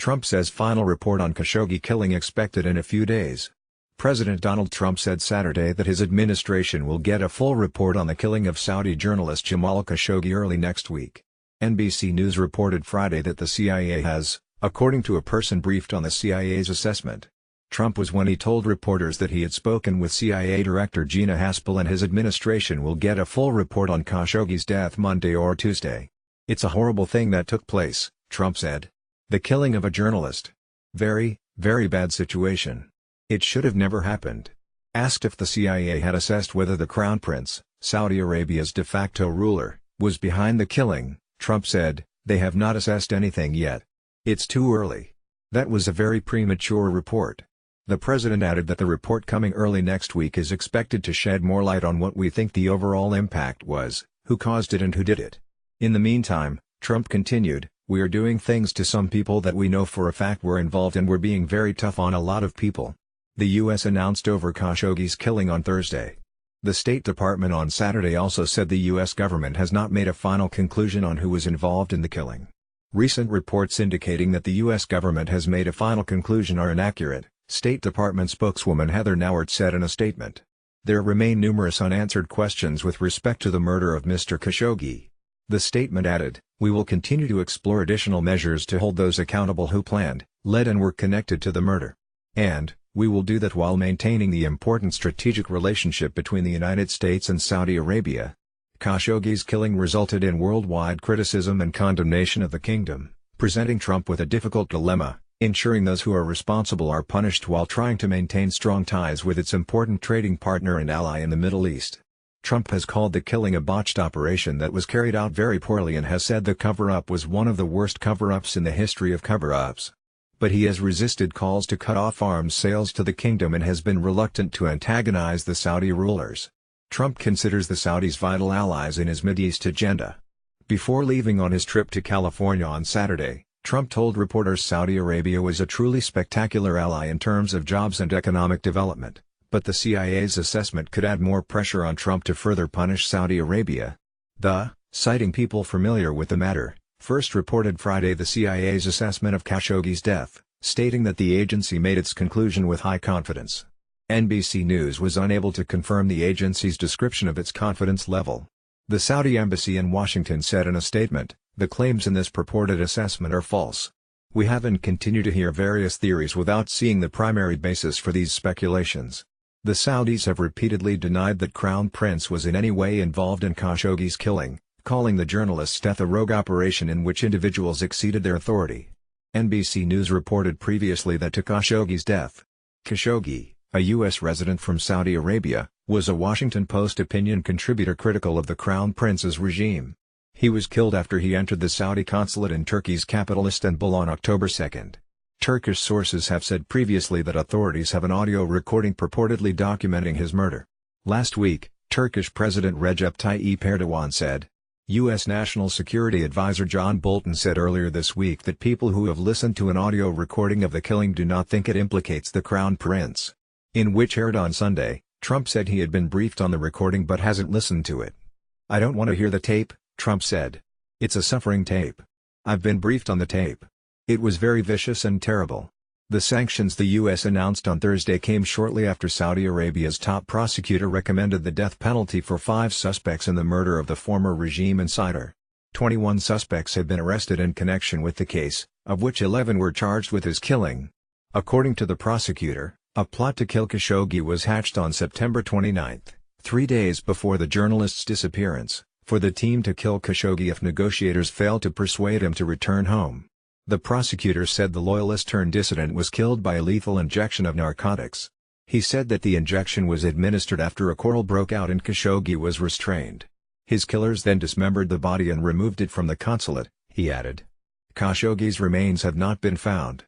Trump says final report on Khashoggi killing expected in a few days. President Donald Trump said Saturday that his administration will get a full report on the killing of Saudi journalist Jamal Khashoggi early next week. NBC News reported Friday that the CIA has, according to a person briefed on the CIA's assessment. Trump was when he told reporters that he had spoken with CIA Director Gina Haspel and his administration will get a full report on Khashoggi's death Monday or Tuesday. "It's a horrible thing that took place," Trump said. "The killing of a journalist. Very, very bad situation. It should have never happened." Asked if the CIA had assessed whether the Crown Prince, Saudi Arabia's de facto ruler, was behind the killing, Trump said, "They have not assessed anything yet. It's too early. That was a very premature report." The president added that the report coming early next week is expected to shed more light on what we think the overall impact was, who caused it and who did it. In the meantime, Trump continued, "We are doing things to some people that we know for a fact were involved and we're being very tough on a lot of people." The U.S. announced over Khashoggi's killing on Thursday. The State Department on Saturday also said the U.S. government has not made a final conclusion on who was involved in the killing. Recent reports indicating that the U.S. government has made a final conclusion are inaccurate, State Department spokeswoman Heather Nauert said in a statement. There remain numerous unanswered questions with respect to the murder of Mr. Khashoggi. The statement added, "We will continue to explore additional measures to hold those accountable who planned, led and were connected to the murder. And, we will do that while maintaining the important strategic relationship between the United States and Saudi Arabia." Khashoggi's killing resulted in worldwide criticism and condemnation of the kingdom, presenting Trump with a difficult dilemma, ensuring those who are responsible are punished while trying to maintain strong ties with its important trading partner and ally in the Middle East. Trump has called the killing a botched operation that was carried out very poorly and has said the cover-up was one of the worst cover-ups in the history of cover-ups. But he has resisted calls to cut off arms sales to the kingdom and has been reluctant to antagonize the Saudi rulers. Trump considers the Saudis vital allies in his Mideast agenda. Before leaving on his trip to California on Saturday, Trump told reporters Saudi Arabia was a truly spectacular ally in terms of jobs and economic development, but the CIA's assessment could add more pressure on Trump to further punish Saudi Arabia. Citing people familiar with the matter, first reported Friday the CIA's assessment of Khashoggi's death, stating that the agency made its conclusion with high confidence. NBC News was unable to confirm the agency's description of its confidence level. The Saudi embassy in Washington said in a statement, "The claims in this purported assessment are false. We have and continue to hear various theories without seeing the primary basis for these speculations." The Saudis have repeatedly denied that Crown Prince was in any way involved in Khashoggi's killing, calling the journalist's death a rogue operation in which individuals exceeded their authority. NBC News reported previously that to Khashoggi's death. Khashoggi, a U.S. resident from Saudi Arabia, was a Washington Post opinion contributor critical of the Crown Prince's regime. He was killed after he entered the Saudi consulate in Turkey's capital Istanbul on October 2. Turkish sources have said previously that authorities have an audio recording purportedly documenting his murder. Last week, Turkish President Recep Tayyip Erdogan said. U.S. National Security Advisor John Bolton said earlier this week that people who have listened to an audio recording of the killing do not think it implicates the Crown Prince. In which aired on Sunday, Trump said he had been briefed on the recording but hasn't listened to it. "I don't want to hear the tape," Trump said. "It's a suffering tape. I've been briefed on the tape. It was very vicious and terrible." The sanctions the U.S. announced on Thursday came shortly after Saudi Arabia's top prosecutor recommended the death penalty for 5 suspects in the murder of the former regime insider. 21 suspects have been arrested in connection with the case, of which 11 were charged with his killing. According to the prosecutor, a plot to kill Khashoggi was hatched on September 29, 3 days before the journalist's disappearance, for the team to kill Khashoggi if negotiators failed to persuade him to return home. The prosecutor said the loyalist-turned-dissident was killed by a lethal injection of narcotics. He said that the injection was administered after a quarrel broke out and Khashoggi was restrained. His killers then dismembered the body and removed it from the consulate, he added. Khashoggi's remains have not been found.